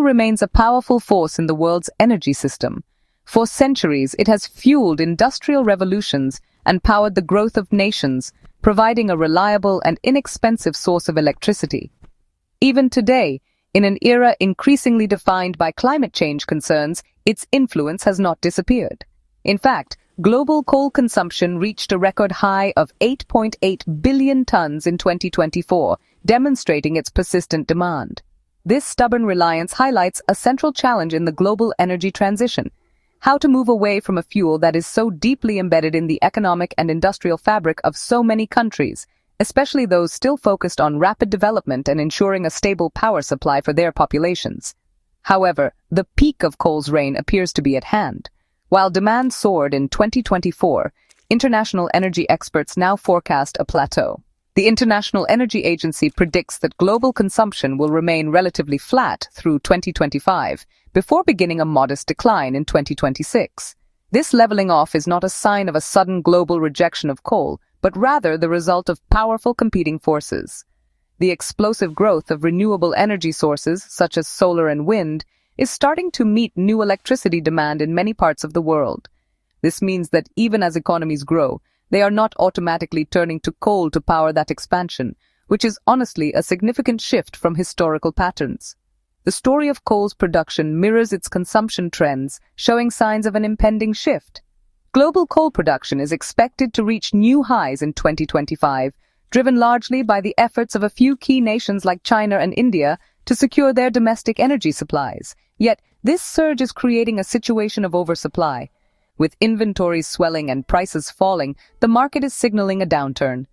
remains a powerful force in the world's energy system. For centuries, it has fueled industrial revolutions and powered the growth of nations, providing a reliable and inexpensive source of electricity. Even today, in an era increasingly defined by climate change concerns, its influence has not disappeared. In fact, global coal consumption reached a record high of 8.8 billion tons in 2024, demonstrating its persistent demand. This stubborn reliance highlights a central challenge in the global energy transition: how to move away from a fuel that is so deeply embedded in the economic and industrial fabric of so many countries, especially those still focused on rapid development and ensuring a stable power supply for their populations. However, the peak of coal's reign appears to be at hand. While demand soared in 2024, international energy experts now forecast a plateau. The International Energy Agency predicts that global consumption will remain relatively flat through 2025, before beginning a modest decline in 2026. This leveling off is not a sign of a sudden global rejection of coal, but rather the result of powerful competing forces. The explosive growth of renewable energy sources, such as solar and wind, is starting to meet new electricity demand in many parts of the world. This means that even as economies grow, they are not automatically turning to coal to power that expansion, which is honestly a significant shift from historical patterns. The story of coal's production mirrors its consumption trends, showing signs of an impending shift. Global coal production is expected to reach new highs in 2025, driven largely by the efforts of a few key nations like China and India to secure their domestic energy supplies. Yet, this surge is creating a situation of oversupply. With inventories swelling and prices falling, the market is signaling a downturn.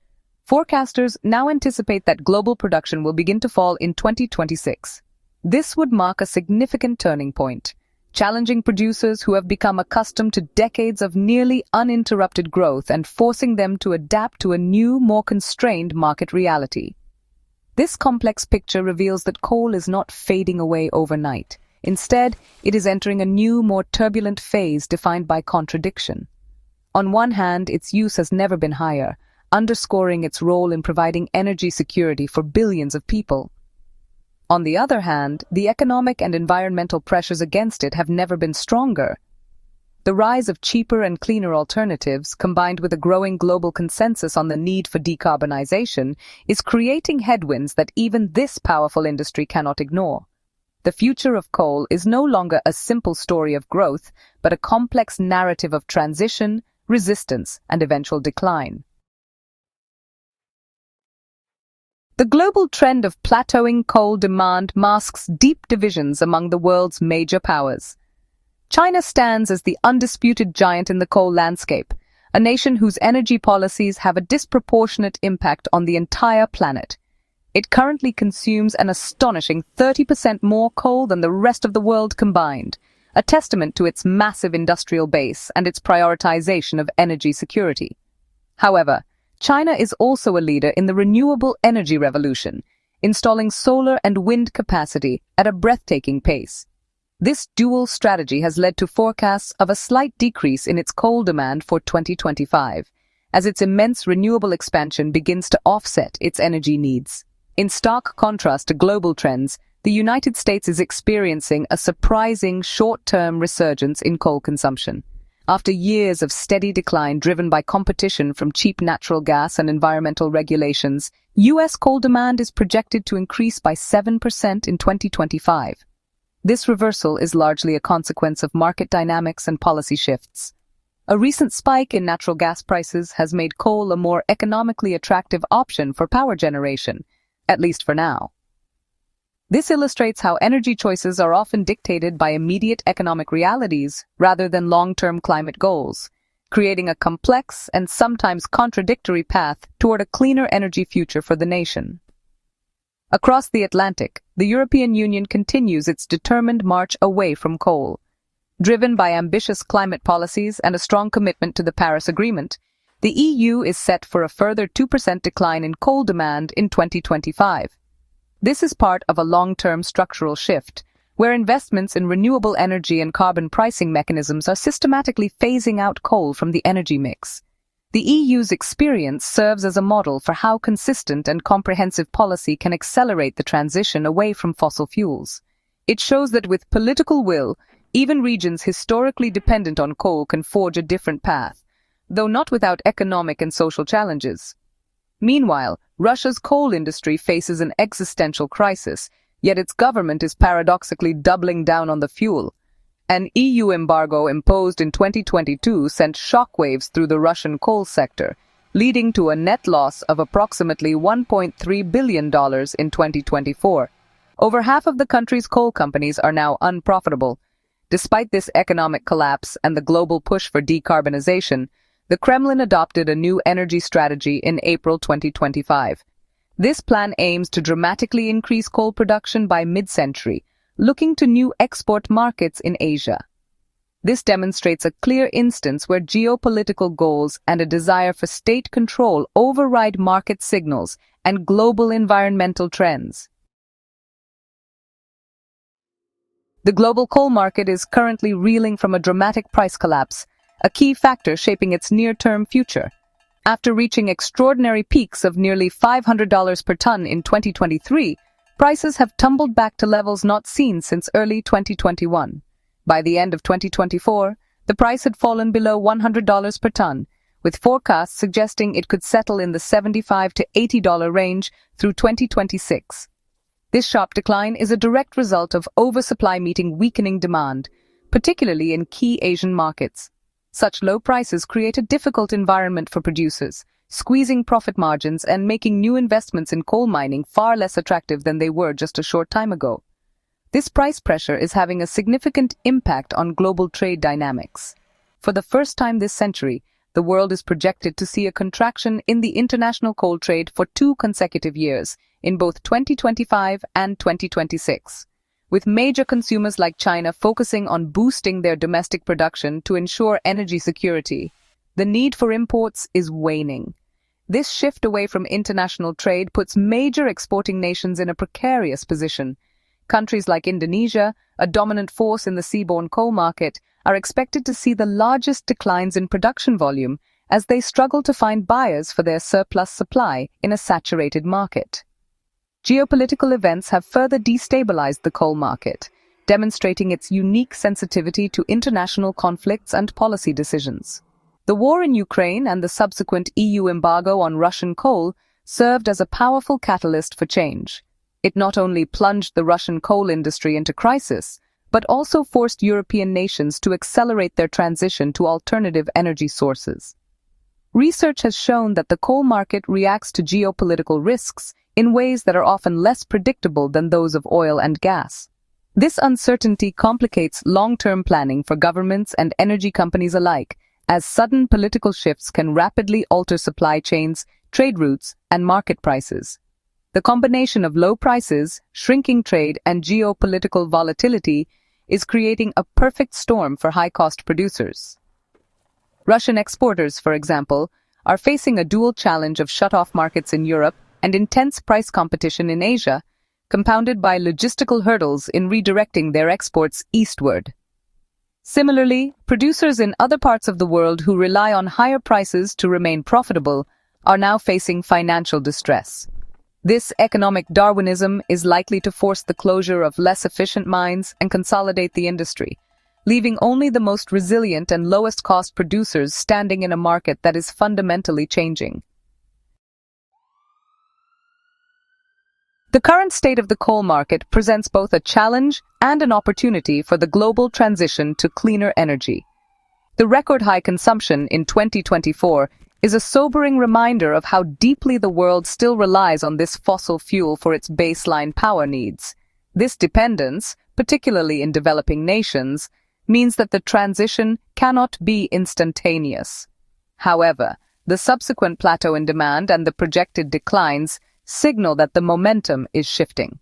Forecasters now anticipate that global production will begin to fall in 2026. This would mark a significant turning point, challenging producers who have become accustomed to decades of nearly uninterrupted growth and forcing them to adapt to a new, more constrained market reality. This complex picture reveals that coal is not fading away overnight. Instead, it is entering a new, more turbulent phase defined by contradiction. On one hand, its use has never been higher, underscoring its role in providing energy security for billions of people. On the other hand, the economic and environmental pressures against it have never been stronger. The rise of cheaper and cleaner alternatives, combined with a growing global consensus on the need for decarbonization, is creating headwinds that even this powerful industry cannot ignore. The future of coal is no longer a simple story of growth, but a complex narrative of transition, resistance, and eventual decline. The global trend of plateauing coal demand masks deep divisions among the world's major powers. China stands as the undisputed giant in the coal landscape, a nation whose energy policies have a disproportionate impact on the entire planet. It currently consumes an astonishing 30% more coal than the rest of the world combined, a testament to its massive industrial base and its prioritization of energy security. However, China is also a leader in the renewable energy revolution, installing solar and wind capacity at a breathtaking pace. This dual strategy has led to forecasts of a slight decrease in its coal demand for 2025, as its immense renewable expansion begins to offset its energy needs. In stark contrast to global trends, the United States is experiencing a surprising short-term resurgence in coal consumption. After years of steady decline driven by competition from cheap natural gas and environmental regulations, U.S. coal demand is projected to increase by 7% in 2025. This reversal is largely a consequence of market dynamics and policy shifts. A recent spike in natural gas prices has made coal a more economically attractive option for power generation, at least for now. This illustrates how energy choices are often dictated by immediate economic realities rather than long-term climate goals, creating a complex and sometimes contradictory path toward a cleaner energy future for the nation. Across the Atlantic, the European Union continues its determined march away from coal. Driven by ambitious climate policies and a strong commitment to the Paris Agreement, the EU is set for a further 2% decline in coal demand in 2025. This is part of a long-term structural shift, where investments in renewable energy and carbon pricing mechanisms are systematically phasing out coal from the energy mix. The EU's experience serves as a model for how consistent and comprehensive policy can accelerate the transition away from fossil fuels. It shows that with political will, even regions historically dependent on coal can forge a different path, though not without economic and social challenges. Meanwhile, Russia's coal industry faces an existential crisis, yet its government is paradoxically doubling down on the fuel. An EU embargo imposed in 2022 sent shockwaves through the Russian coal sector, leading to a net loss of approximately $1.3 billion in 2024. Over half of the country's coal companies are now unprofitable. Despite this economic collapse and the global push for decarbonization, the Kremlin adopted a new energy strategy in April 2025. This plan aims to dramatically increase coal production by mid-century, looking to new export markets in Asia. This demonstrates a clear instance where geopolitical goals and a desire for state control override market signals and global environmental trends. The global coal market is currently reeling from a dramatic price collapse, a key factor shaping its near-term future. After reaching extraordinary peaks of nearly $500 per ton in 2023, prices have tumbled back to levels not seen since early 2021. By the end of 2024, the price had fallen below $100 per ton, with forecasts suggesting it could settle in the $75 to $80 range through 2026. This sharp decline is a direct result of oversupply meeting weakening demand, particularly in key Asian markets. Such low prices create a difficult environment for producers, squeezing profit margins and making new investments in coal mining far less attractive than they were just a short time ago. This price pressure is having a significant impact on global trade dynamics. For the first time this century, the world is projected to see a contraction in the international coal trade for 2 consecutive years, in both 2025 and 2026. With major consumers like China focusing on boosting their domestic production to ensure energy security, the need for imports is waning. This shift away from international trade puts major exporting nations in a precarious position. Countries like Indonesia, a dominant force in the seaborne coal market, are expected to see the largest declines in production volume as they struggle to find buyers for their surplus supply in a saturated market. Geopolitical events have further destabilized the coal market, demonstrating its unique sensitivity to international conflicts and policy decisions. The war in Ukraine and the subsequent EU embargo on Russian coal served as a powerful catalyst for change. It not only plunged the Russian coal industry into crisis, but also forced European nations to accelerate their transition to alternative energy sources. Research has shown that the coal market reacts to geopolitical risks in ways that are often less predictable than those of oil and gas. This uncertainty complicates long-term planning for governments and energy companies alike, as sudden political shifts can rapidly alter supply chains, trade routes, and market prices. The combination of low prices, shrinking trade, and geopolitical volatility is creating a perfect storm for high-cost producers. Russian exporters, for example, are facing a dual challenge of shut-off markets in Europe and intense price competition in Asia, compounded by logistical hurdles in redirecting their exports eastward. Similarly, producers in other parts of the world who rely on higher prices to remain profitable are now facing financial distress. This economic Darwinism is likely to force the closure of less efficient mines and consolidate the industry, leaving only the most resilient and lowest-cost producers standing in a market that is fundamentally changing. The current state of the coal market presents both a challenge and an opportunity for the global transition to cleaner energy. The record-high consumption in 2024 is a sobering reminder of how deeply the world still relies on this fossil fuel for its baseline power needs. This dependence, particularly in developing nations, means that the transition cannot be instantaneous. However, the subsequent plateau in demand and the projected declines signal that the momentum is shifting.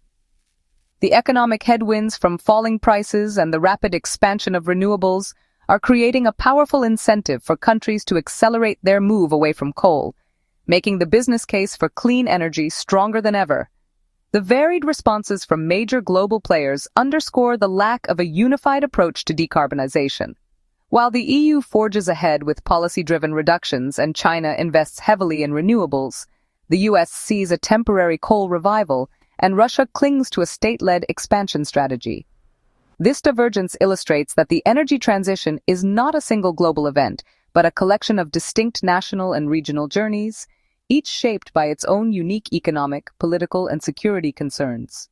The economic headwinds from falling prices and the rapid expansion of renewables are creating a powerful incentive for countries to accelerate their move away from coal, making the business case for clean energy stronger than ever. The varied responses from major global players underscore the lack of a unified approach to decarbonization. While the EU forges ahead with policy-driven reductions and China invests heavily in renewables, the US sees a temporary coal revival and Russia clings to a state-led expansion strategy. This divergence illustrates that the energy transition is not a single global event, but a collection of distinct national and regional journeys, each shaped by its own unique economic, political, and security concerns.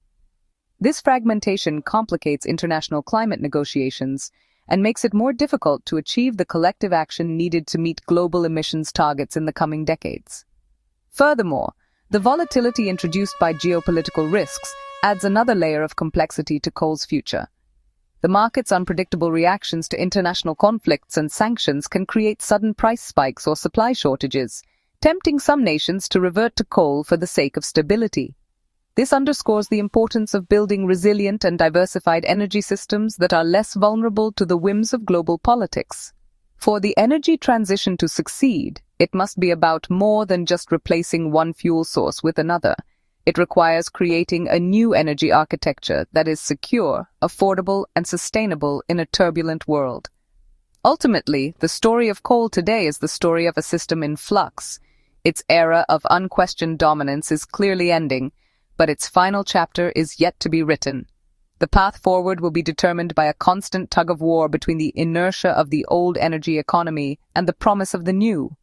This fragmentation complicates international climate negotiations and makes it more difficult to achieve the collective action needed to meet global emissions targets in the coming decades. Furthermore, the volatility introduced by geopolitical risks adds another layer of complexity to coal's future. The market's unpredictable reactions to international conflicts and sanctions can create sudden price spikes or supply shortages, tempting some nations to revert to coal for the sake of stability. This underscores the importance of building resilient and diversified energy systems that are less vulnerable to the whims of global politics. For the energy transition to succeed, it must be about more than just replacing one fuel source with another. It requires creating a new energy architecture that is secure, affordable, and sustainable in a turbulent world. Ultimately, the story of coal today is the story of a system in flux. Its era of unquestioned dominance is clearly ending, but its final chapter is yet to be written. The path forward will be determined by a constant tug-of-war between the inertia of the old energy economy and the promise of the new.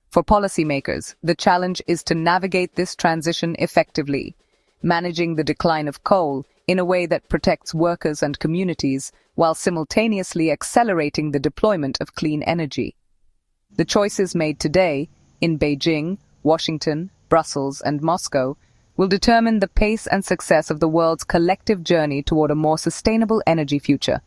For policymakers, the challenge is to navigate this transition effectively, managing the decline of coal in a way that protects workers and communities while simultaneously accelerating the deployment of clean energy. The choices made today, in Beijing, Washington, Brussels, and Moscow, will determine the pace and success of the world's collective journey toward a more sustainable energy future.